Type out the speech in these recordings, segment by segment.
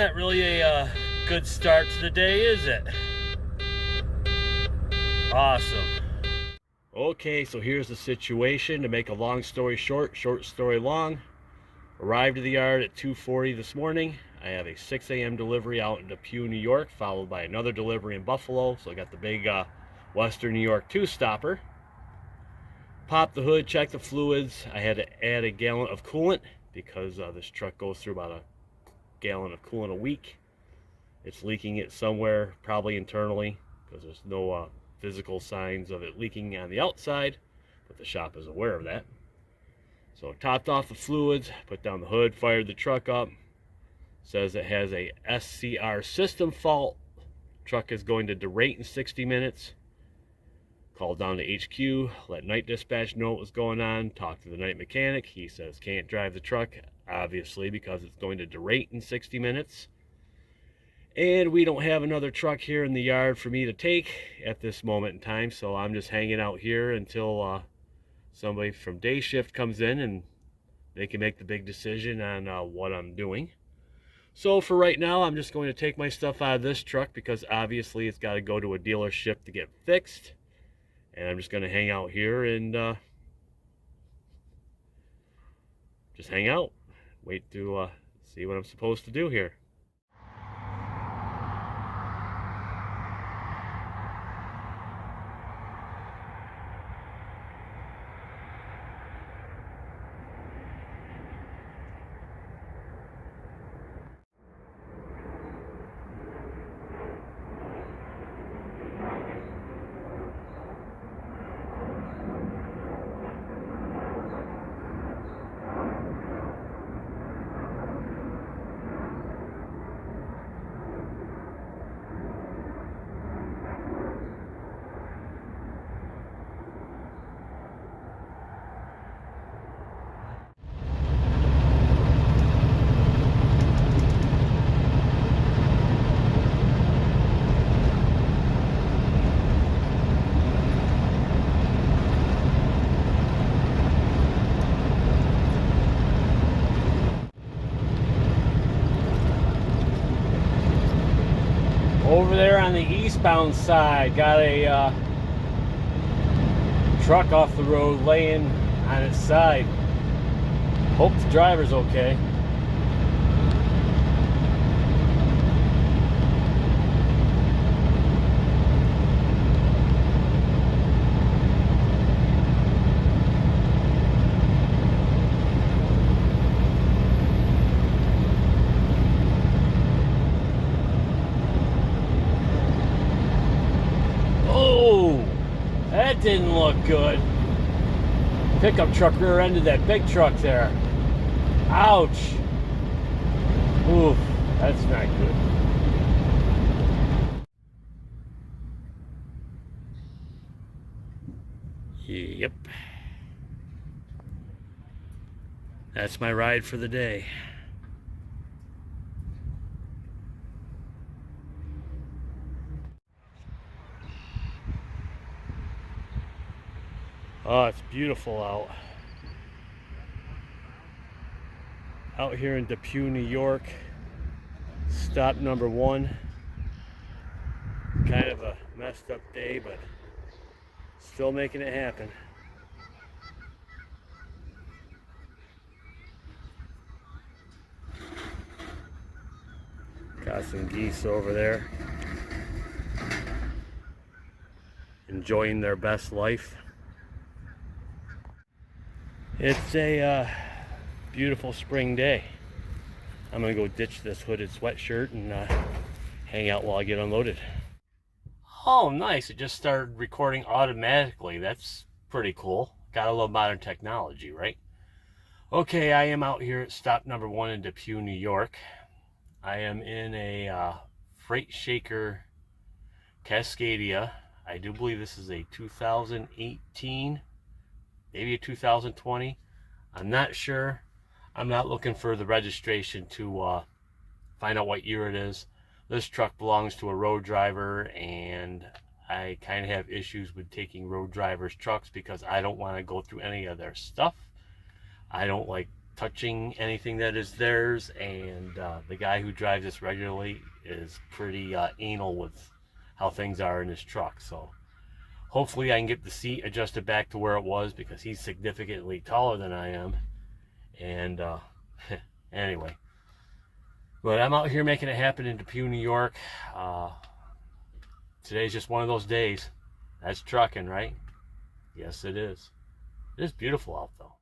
not really a good start to the day, is it? Awesome. Okay, so here's the situation. To make a long story short, short story long. Arrived at the yard at 2:40 this morning. I have a 6 a.m. delivery out in Depew, New York, followed by another delivery in Buffalo. So I got the big Western New York two-stopper. Popped the hood, checked the fluids. I had to add a gallon of coolant because this truck goes through about a gallon of coolant a week. It's leaking it somewhere, probably internally, because there's no physical signs of it leaking on the outside, but the shop is aware of that. So topped off the fluids, put down the hood, fired the truck up. Says it has a SCR system fault. Truck is going to derate in 60 minutes. Called down to HQ, let night dispatch know what was going on, talked to the night mechanic. He says can't drive the truck, obviously, because it's going to derate in 60 minutes. And we don't have another truck here in the yard for me to take at this moment in time, so I'm just hanging out here until somebody from day shift comes in and they can make the big decision on what I'm doing. So for right now, I'm just going to take my stuff out of this truck because obviously it's got to go to a dealership to get fixed. And I'm just going to hang out here and just hang out. Wait to see what I'm supposed to do here. Over there on the eastbound side, got a truck off the road laying on its side. Hope the driver's okay. That didn't look good. Pickup truck rear-ended that big truck there. Ouch. Oof, that's not good. Yep. That's my ride for the day. Oh, it's beautiful out. Out here in Depew, New York. Stop number 1. Kind of a messed up day, but still making it happen. Got some geese over there, enjoying their best life. It's a beautiful spring day. I'm gonna go ditch this hooded sweatshirt and hang out while I get unloaded. Oh, nice. It just started recording automatically. That's pretty cool. Gotta love modern technology, right? Okay, I am out here at stop number 1 in Depew, New York. I am in a Freight Shaker Cascadia. I do believe this is a 2018, maybe a 2020. I'm not sure. I'm not looking for the registration to find out what year it is. This truck belongs to a road driver, and I kind of have issues with taking road drivers' trucks because I don't want to go through any of their stuff. I don't like touching anything that is theirs, and the guy who drives this regularly is pretty anal with how things are in his truck. So hopefully I can get the seat adjusted back to where it was, because he's significantly taller than I am. And anyway, but I'm out here making it happen in Depew, New York. Today's just one of those days. That's trucking, right? Yes, it is. It is beautiful out though.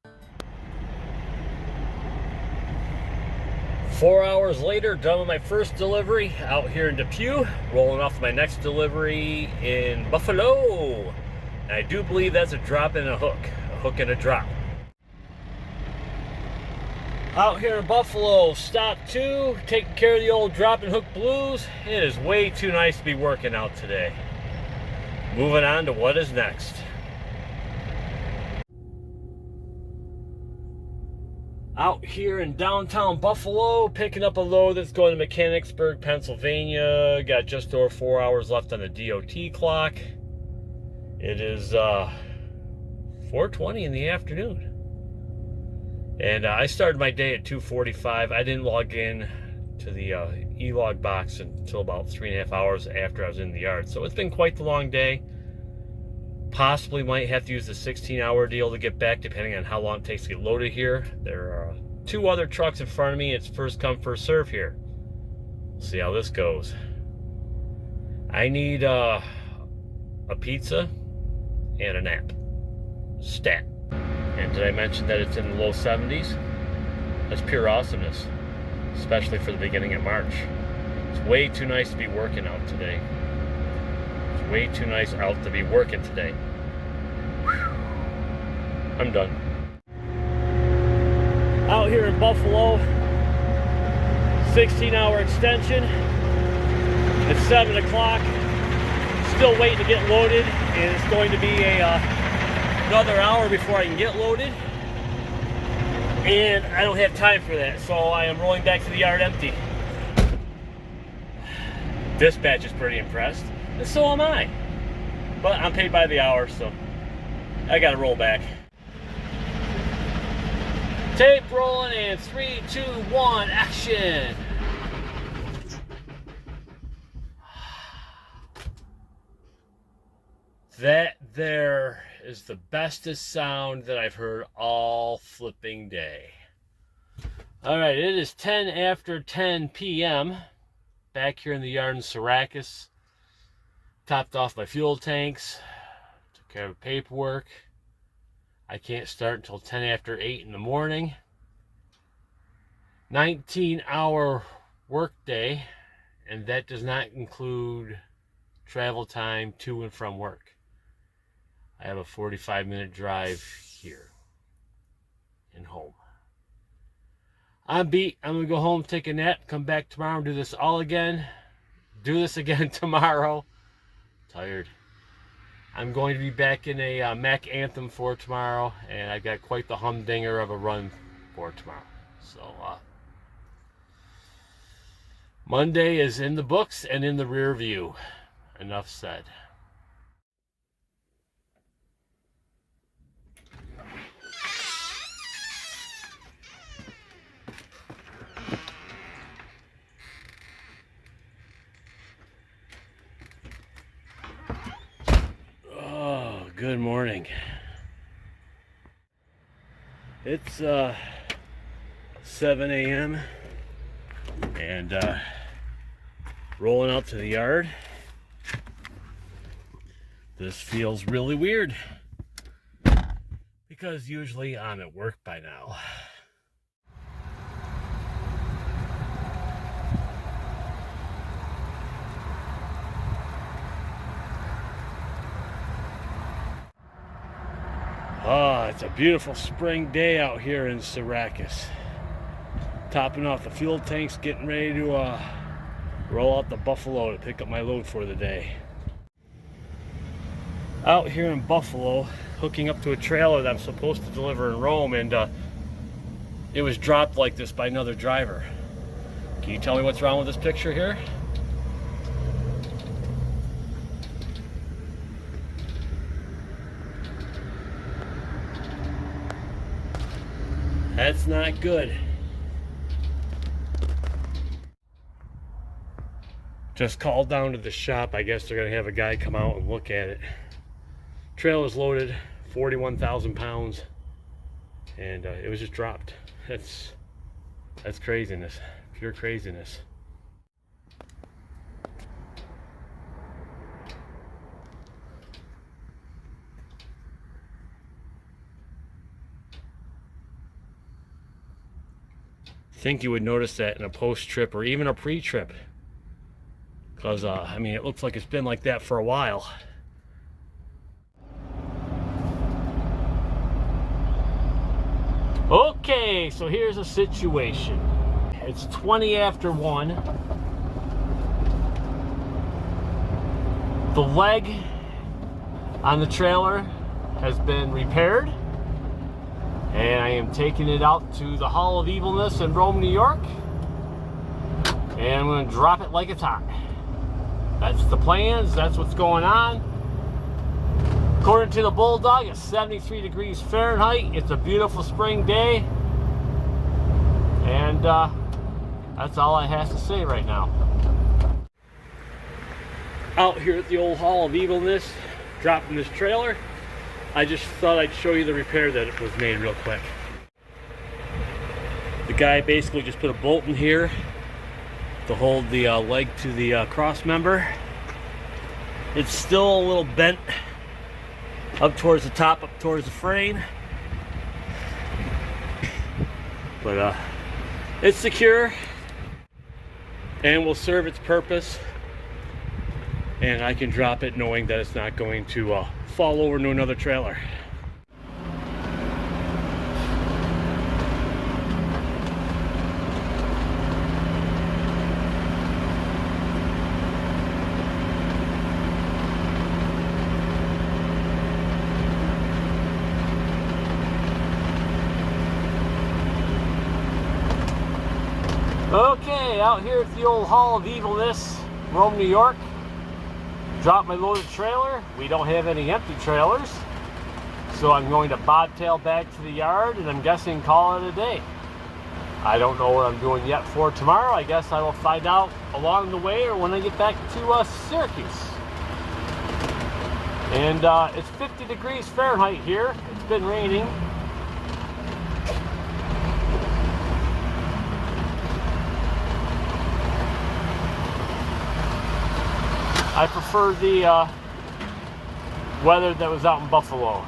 4 hours later, done with my first delivery out here in Depew, rolling off my next delivery in Buffalo. And I do believe that's a drop and a hook and a drop. Out here in Buffalo, stop 2, taking care of the old drop and hook blues. It is way too nice to be working out today. Moving on to what is next. Out here in downtown Buffalo, picking up a load that's going to Mechanicsburg, Pennsylvania. Got just over 4 hours left on the DOT clock. It is 4:20 in the afternoon. And I started my day at 2:45. I didn't log in to the e-log box until about 3.5 hours after I was in the yard. So it's been quite the long day. Possibly might have to use the 16-hour deal to get back, depending on how long it takes to get loaded here. There are 2 other trucks in front of me. It's first come, first serve here. We'll see how this goes. I need a pizza and a nap. Stat. And did I mention that it's in the low 70s? That's pure awesomeness, especially for the beginning of March. It's way too nice to be working out today. It's way too nice out to be working today. Whew. I'm done. Out here in Buffalo, 16-hour extension. It's 7 o'clock. Still waiting to get loaded, and it's going to be another hour before I can get loaded. And I don't have time for that, so I am rolling back to the yard empty. Dispatch is pretty impressed, and so am I. But I'm paid by the hour, so I gotta roll back. Tape rolling in 3, 2, 1, action! That there is the bestest sound that I've heard all flipping day. Alright, it is 10 after 10 p.m. Back here in the yard in Syracuse. Topped off my fuel tanks. Took care of paperwork. I can't start until 10 after 8 in the morning. 19-hour work day, and that does not include travel time to and from work. I have a 45-minute drive here and home. I'm beat. I'm going to go home, take a nap, come back tomorrow and do this all again. Do this again tomorrow. Tired. I'm going to be back in a Mac Anthem for tomorrow, and I've got quite the humdinger of a run for tomorrow. So, Monday is in the books and in the rear view. Enough said. Good morning. It's 7 a.m. and rolling out to the yard. This feels really weird because usually I'm at work by now. Oh, it's a beautiful spring day out here in Syracuse. Topping off the fuel tanks, getting ready to roll out the Buffalo to pick up my load for the day. Out here in Buffalo, hooking up to a trailer that I'm supposed to deliver in Rome, and it was dropped like this by another driver. Can you tell me what's wrong with this picture here? That's not good. Just called down to the shop. I guess they're gonna have a guy come out and look at it. Trailer's loaded, 41,000 pounds, and it was just dropped. That's craziness, pure craziness. Think you would notice that in a post-trip or even a pre-trip, because I mean, it looks like it's been like that for a while. Okay, so here's a situation. It's 20 after 1. The leg on the trailer has been repaired, and I am taking it out to the Hall of Evilness in Rome, New York, and I'm going to drop it like it's hot. That's the plans. That's what's going on. According to the Bulldog, it's 73 degrees Fahrenheit. It's a beautiful spring day, and that's all I have to say right now. Out here at the old Hall of Evilness, dropping this trailer. I just thought I'd show you the repair that was made real quick. The guy basically just put a bolt in here to hold the leg to the cross member. It's still a little bent up towards the top, up towards the frame, but it's secure and will serve its purpose, and I can drop it knowing that it's not going to fall over into another trailer. Okay, out here at the old Hall of Evilness, Rome, New York. Dropped my loaded trailer. We don't have any empty trailers, so I'm going to bobtail back to the yard, and I'm guessing call it a day. I don't know what I'm doing yet for tomorrow. I guess I will find out along the way or when I get back to Syracuse. And it's 50 degrees Fahrenheit here. It's been raining. I prefer the weather that was out in Buffalo.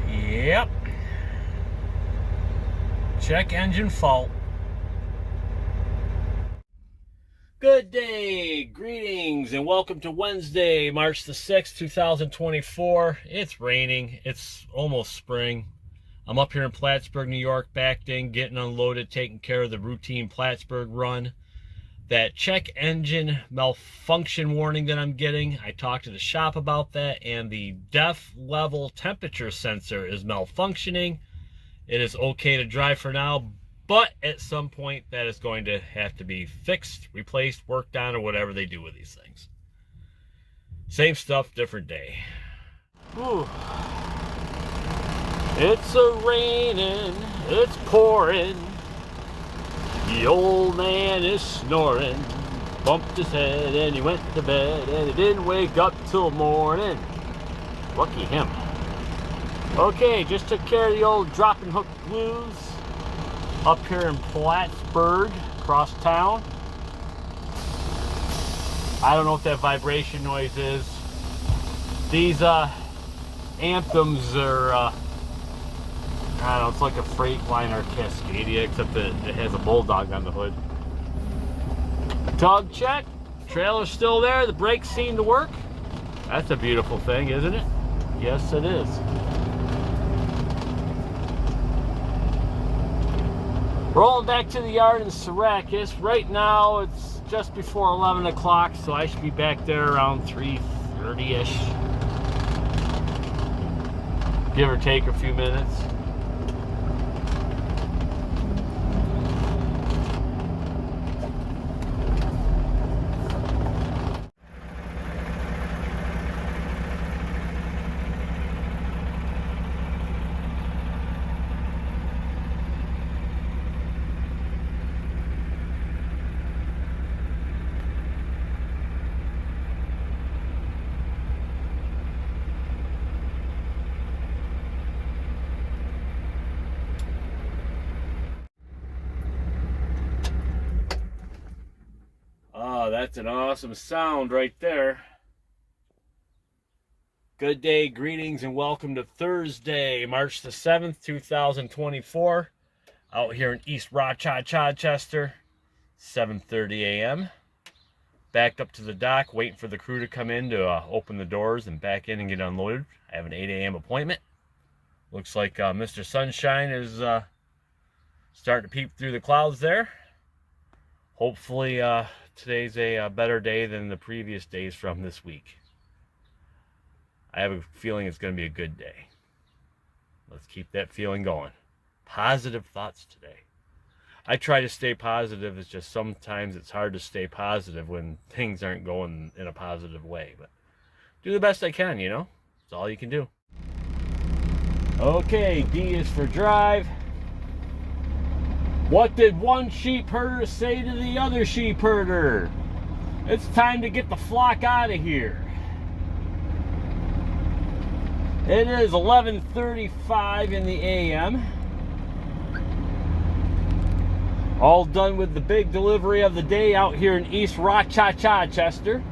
Yep. Check engine fault. Good day, greetings, and welcome to Wednesday, March the 6th, 2024. It's raining. It's almost spring. I'm up here in Plattsburgh, New York, backed in, getting unloaded, taking care of the routine Plattsburgh run. That check engine malfunction warning that I'm getting, I talked to the shop about that, and the def level temperature sensor is malfunctioning. It is okay to drive for now, but at some point that is going to have to be fixed, replaced, worked on, or whatever they do with these things. Same stuff, different day. Whew. It's a-raining, it's pouring, the old man is snoring, bumped his head and he went to bed and he didn't wake up till morning. Lucky him. Okay, just took care of the old drop and hook blues up here in Plattsburgh, across town. I don't know what that vibration noise is. These Anthems are I don't know, it's like a Freightliner Cascadia, except that it has a Bulldog on the hood. Tug check. Trailer's still there. The brakes seem to work. That's a beautiful thing, isn't it? Yes, it is. Rolling back to the yard in Syracuse. Right now, it's just before 11 o'clock, so I should be back there around 3:30-ish. Give or take a few minutes. That's an awesome sound right there. Good day, greetings, and welcome to Thursday, March the 7th, 2024. Out here in East Rochester, 7:30 a.m. Backed up to the dock, waiting for the crew to come in to open the doors and back in and get unloaded. I have an 8 a.m. appointment. Looks like Mr. Sunshine is starting to peep through the clouds there. Hopefully today's a better day than the previous days from this week. I have a feeling it's going to be a good day. Let's keep that feeling going. Positive thoughts today. I try to stay positive. It's just sometimes it's hard to stay positive when things aren't going in a positive way. But do the best I can, you know? That's all you can do. Okay, D is for drive. What did one sheep herder say to the other sheep herder? It's time to get the flock out of here. It is 11:35 in the a.m. All done with the big delivery of the day out here in East Rochester.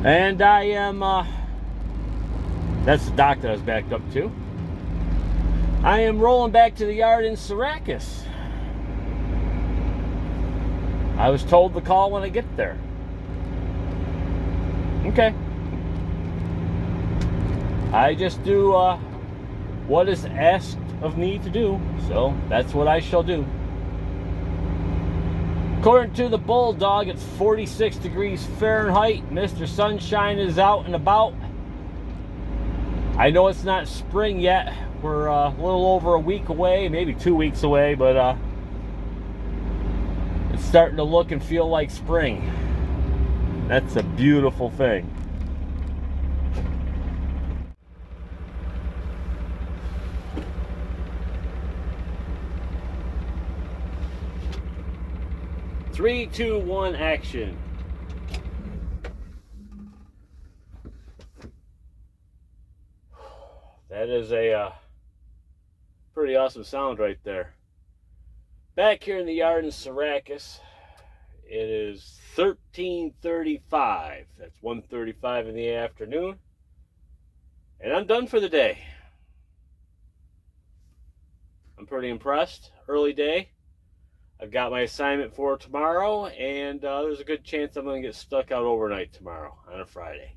And I am, that's the dock that I was backed up to. I am rolling back to the yard in Syracuse. I was told to call when I get there. Okay. I just do what is asked of me to do, so that's what I shall do. According to the Bulldog, it's 46 degrees Fahrenheit. Mr. Sunshine is out and about. I know it's not spring yet. We're a little over a week away, maybe 2 weeks away, but it's starting to look and feel like spring. That's a beautiful thing. Three, two, one, action. That is a pretty awesome sound right there. Back here in the yard in Syracuse, it is 13:35. That's 1:35 in the afternoon. And I'm done for the day. I'm pretty impressed. Early day. I've got my assignment for tomorrow, and there's a good chance I'm going to get stuck out overnight tomorrow on a Friday.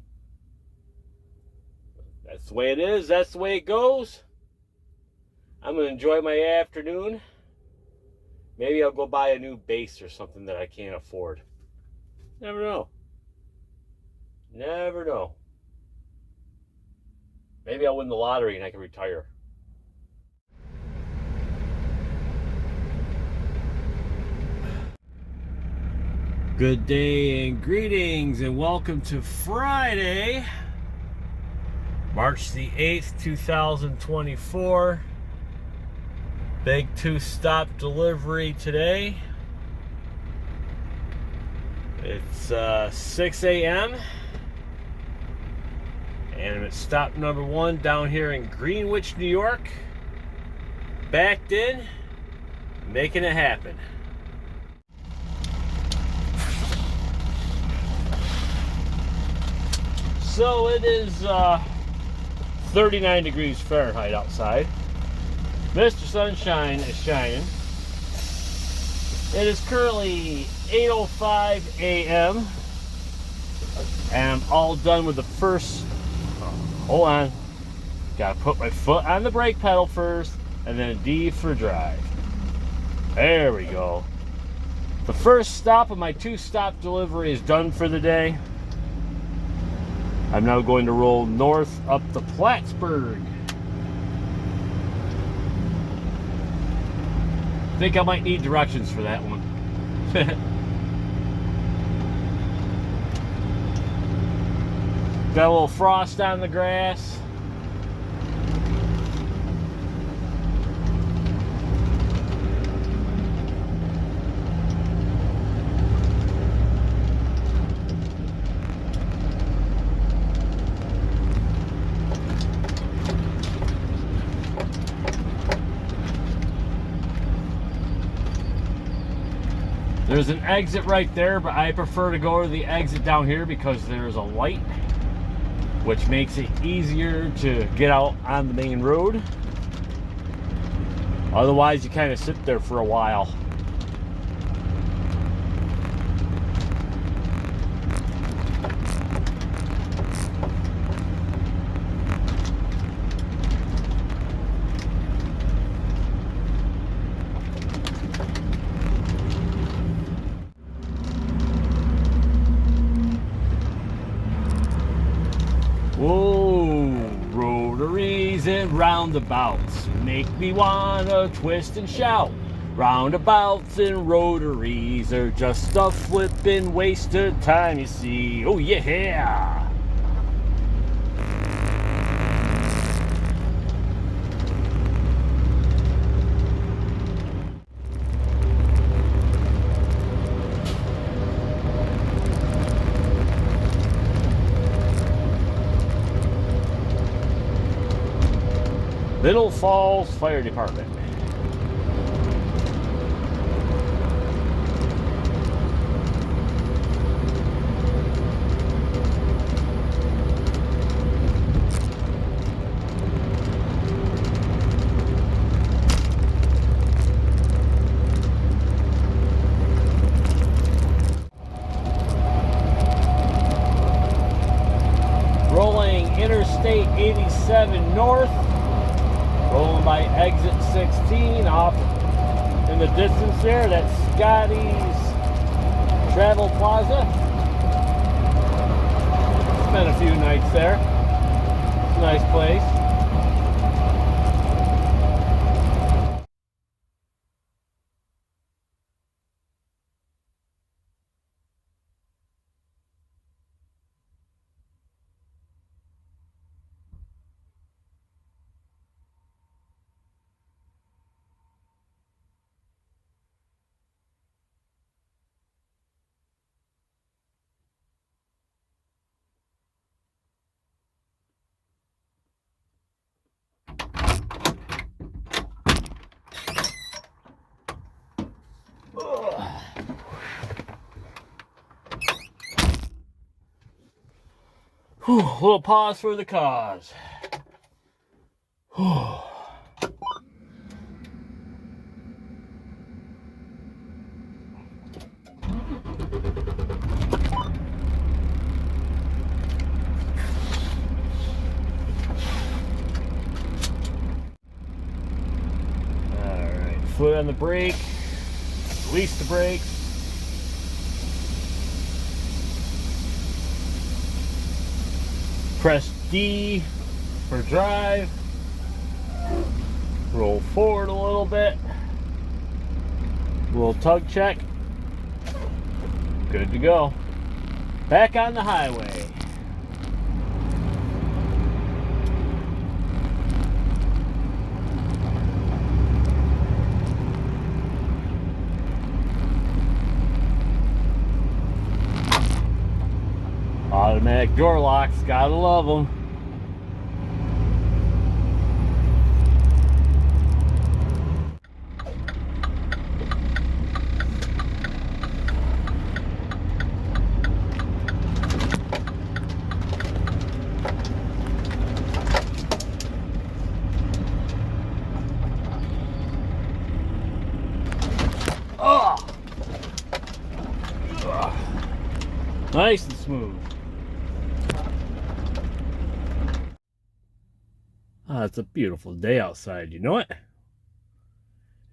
That's the way it is. That's the way it goes. I'm going to enjoy my afternoon. Maybe I'll go buy a new base or something that I can't afford. Never know. Never know. Maybe I'll win the lottery and I can retire. Good day and greetings and welcome to Friday, March the 8th, 2024. Big 2-stop delivery today. It's 6 a.m. and I'm at stop number 1 down here in Greenwich, New York. Backed in, making it happen. So it is 39 degrees Fahrenheit outside. Mr. Sunshine is shining. It is currently 8:05 a.m. and I'm all done with the first. Hold on. Gotta put my foot on the brake pedal first and then D for drive. There we go. The first stop of my 2-stop delivery is done for the day. I'm now going to roll north up the Plattsburgh. I think I might need directions for that one. Got a little frost on the grass. There's an exit right there, but I prefer to go to the exit down here because there's a light, which makes it easier to get out on the main road. Otherwise, you kind of sit there for a while. Whoa, rotaries and roundabouts make me wanna twist and shout. Roundabouts and rotaries are just a flippin' waste of time, you see. Oh yeah! Little Falls Fire Department. Rolling Interstate 87 north. Rolling by exit 16 off in the distance there. That's Scotty's Travel Plaza. Spent a few nights there. It's a nice place. Whew, a little pause for the cause. Whew. Alright, foot on the brake, release the brake. Press D for drive. Roll forward a little bit. Little tug check. Good to go. Back on the highway. Automatic door locks, gotta love them. Nice and smooth. Ah, it's a beautiful day outside, you know it?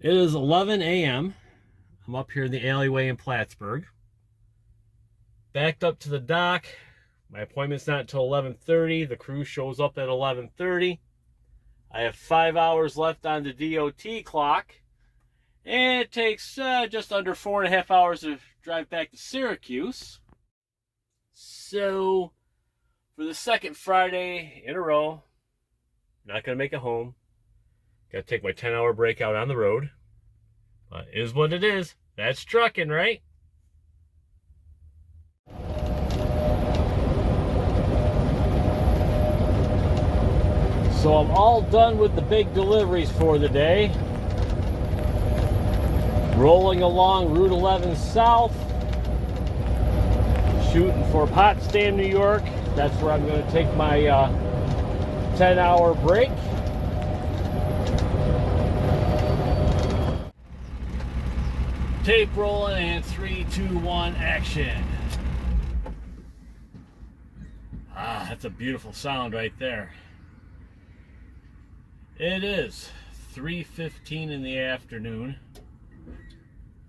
It is 11 a.m. I'm up here in the alleyway in Plattsburgh. Backed up to the dock. My appointment's not until 11:30. The crew shows up at 11:30. I have 5 hours left on the DOT clock. And it takes just under 4.5 hours to drive back to Syracuse. So, for the second Friday in a row, not going to make it home. Got to take my 10-hour break out on the road. But it is what it is. That's trucking, right? So I'm all done with the big deliveries for the day. Rolling along Route 11 South, shooting for Potsdam, New York. That's where I'm going to take my 10-hour break. Tape rolling and 3, 2, 1, action. Ah, that's a beautiful sound right there. It is 3:15 in the afternoon,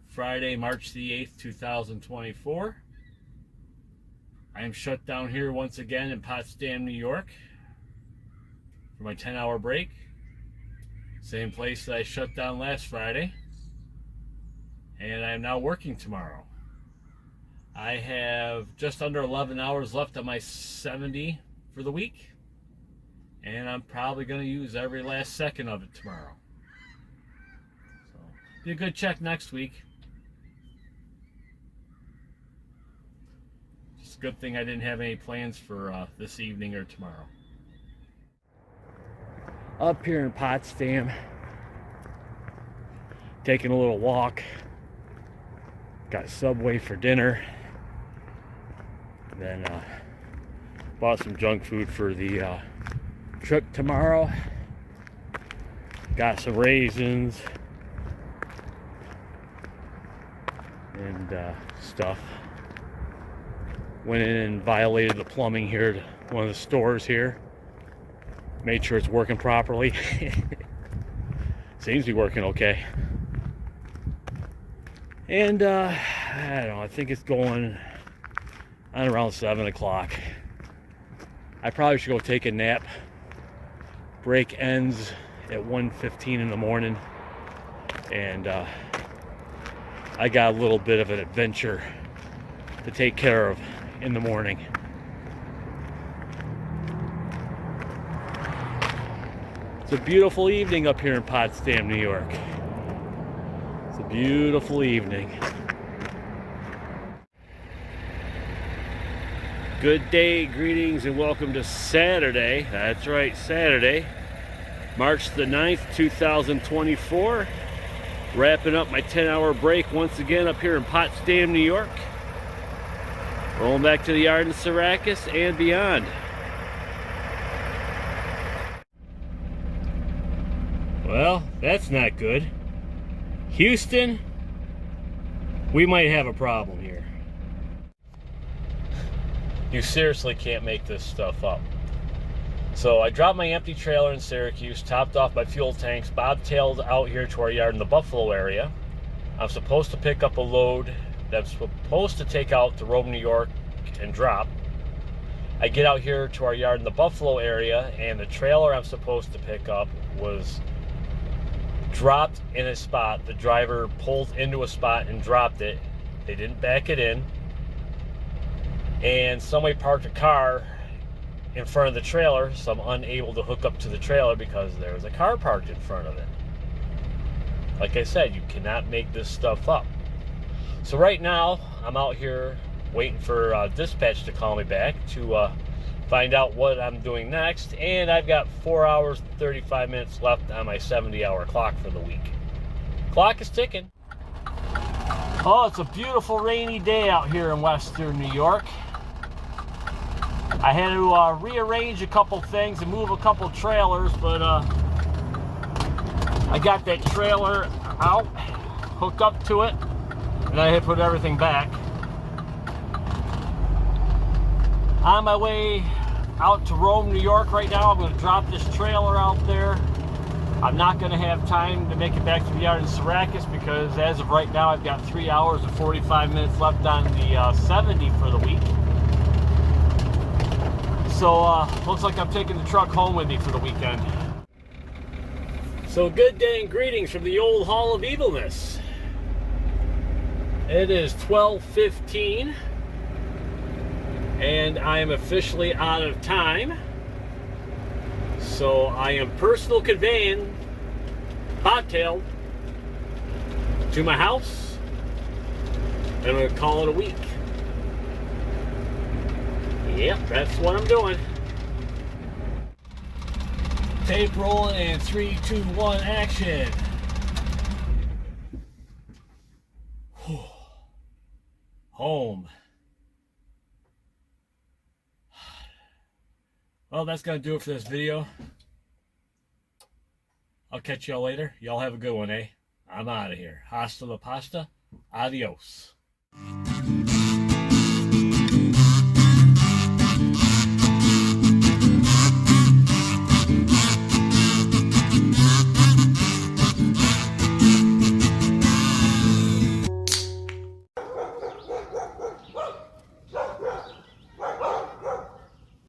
Friday, March the 8th, 2024. I am shut down here once again in Potsdam, New York for my 10-hour break. Same place that I shut down last Friday. And I am now working tomorrow. I have just under 11 hours left on my 70 for the week. And I'm probably going to use every last second of it tomorrow. So, be a good check next week. Just a good thing I didn't have any plans for this evening or tomorrow. Up here in Potsdam, taking a little walk. Got Subway for dinner. Then bought some junk food for the trip tomorrow. Got some raisins and stuff. Went in and violated the plumbing here at one of the stores here. Made sure it's working properly. Seems to be working okay. And I don't know, I think it's going on around 7 o'clock. I probably should go take a nap. Break ends at 1:15 in the morning. And I got a little bit of an adventure to take care of in the morning. It's a beautiful evening up here in Potsdam, New York. It's a beautiful evening. Good day, greetings, and welcome to Saturday. That's right, Saturday, March the 9th, 2024. Wrapping up my 10-hour break once again up here in Potsdam, New York. Rolling back to the yard in Syracuse and beyond. Well, that's not good. Houston, we might have a problem here. You seriously can't make this stuff up. So I dropped my empty trailer in Syracuse, topped off my fuel tanks, bobtailed out here to our yard in the Buffalo area. I'm supposed to pick up a load that I'm supposed to take out to Rome, New York and drop. I get out here to our yard in the Buffalo area, and the trailer I'm supposed to pick up was dropped in a spot. The driver pulled into a spot and dropped it. They didn't back it in. And somebody parked a car in front of the trailer, so I'm unable to hook up to the trailer because there was a car parked in front of it. Like I said, you cannot make this stuff up. So right now, I'm out here waiting for dispatch to call me back to find out what I'm doing next, and I've got 4 hours and 35 minutes left on my 70-hour clock for the week. Clock is ticking. Oh, it's a beautiful rainy day out here in western New York. I had to rearrange a couple things and move a couple trailers, but I got that trailer out, hooked up to it, and I had put everything back. On my way out to Rome, New York right now. I'm going to drop this trailer out there. I'm not going to have time to make it back to the yard in Syracuse because as of right now I've got 3 hours and 45 minutes left on the 70 for the week. So looks like I'm taking the truck home with me for the weekend. So good day and greetings from the old Hall of Evilness. It is 12:15 and I am officially out of time. So I am personal conveying bobtailed to my house and I'm going to call it a week. Yep, that's what I'm doing. Tape rolling and 3, 2, 1, action. home. Well, that's going to do it for this video. I'll catch y'all later. Y'all have a good one, eh? I'm out of here. Hasta la pasta. Adios.